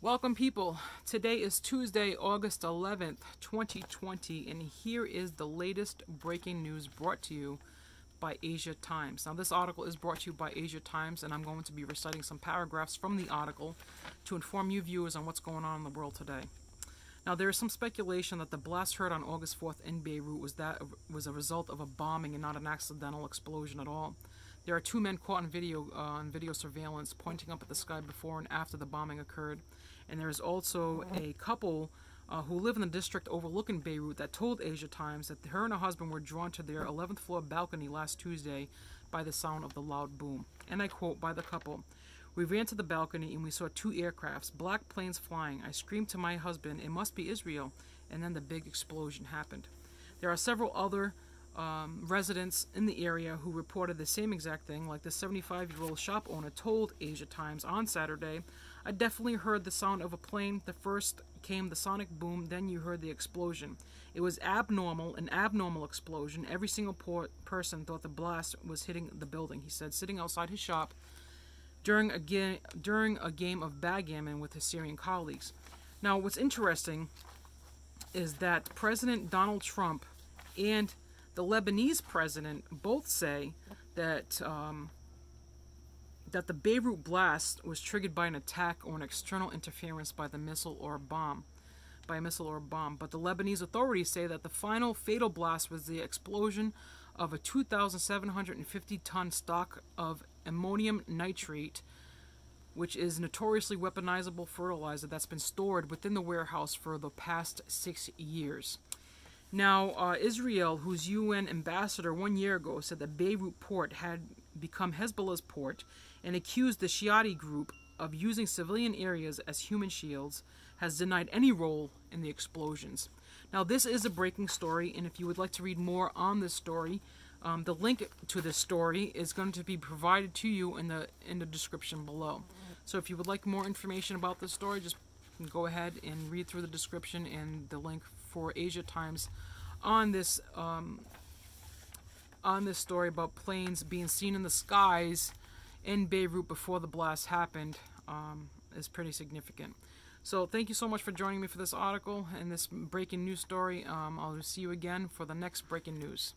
Welcome, people. Today is Tuesday, August 11th, 2020, and here is the latest breaking news brought to you by Asia Times. Now, this article is brought to you by Asia Times, and I'm going to be reciting some paragraphs from the article to inform you viewers on what's going on in the world today. Now, there is some speculation that the blast heard on August 4th in Beirut was a result of a bombing and not an accidental explosion at all. There are two men caught on video surveillance pointing up at the sky before and after the bombing occurred. And there is also a couple who live in the district overlooking Beirut that told Asia Times that her and her husband were drawn to their 11th floor balcony last Tuesday by the sound of the loud boom. And I quote by the couple, "We ran to the balcony and we saw two aircrafts, black planes flying. I screamed to my husband, 'It must be Israel,' and then the big explosion happened." There are several other residents in the area who reported the same exact thing. Like the 75-year-old shop owner told Asia Times on Saturday, "I definitely heard the sound of a plane. The first came the sonic boom, then you heard the explosion. It was an abnormal explosion. Every single person thought the blast was hitting the building," he said, sitting outside his shop during a game of backgammon with his Syrian colleagues. Now, what's interesting is that President Donald Trump and the Lebanese president both say that that the Beirut blast was triggered by an attack or an external interference by a missile or a bomb. But the Lebanese authorities say that the final fatal blast was the explosion of a 2,750-ton stock of ammonium nitrate, which is notoriously weaponizable fertilizer that's been stored within the warehouse for the past 6 years. Now, Israel, whose UN ambassador 1 year ago said that Beirut port had become Hezbollah's port and accused the Shiite group of using civilian areas as human shields, has denied any role in the explosions. Now, this is a breaking story, and if you would like to read more on this story, the link to this story is going to be provided to you in the description below. So if you would like more information about this story, just go ahead and read through the description and the link for Asia Times on this story about planes being seen in the skies in Beirut before the blast happened is pretty significant. So thank you so much for joining me for this article and this breaking news story. I'll see you again for the next breaking news.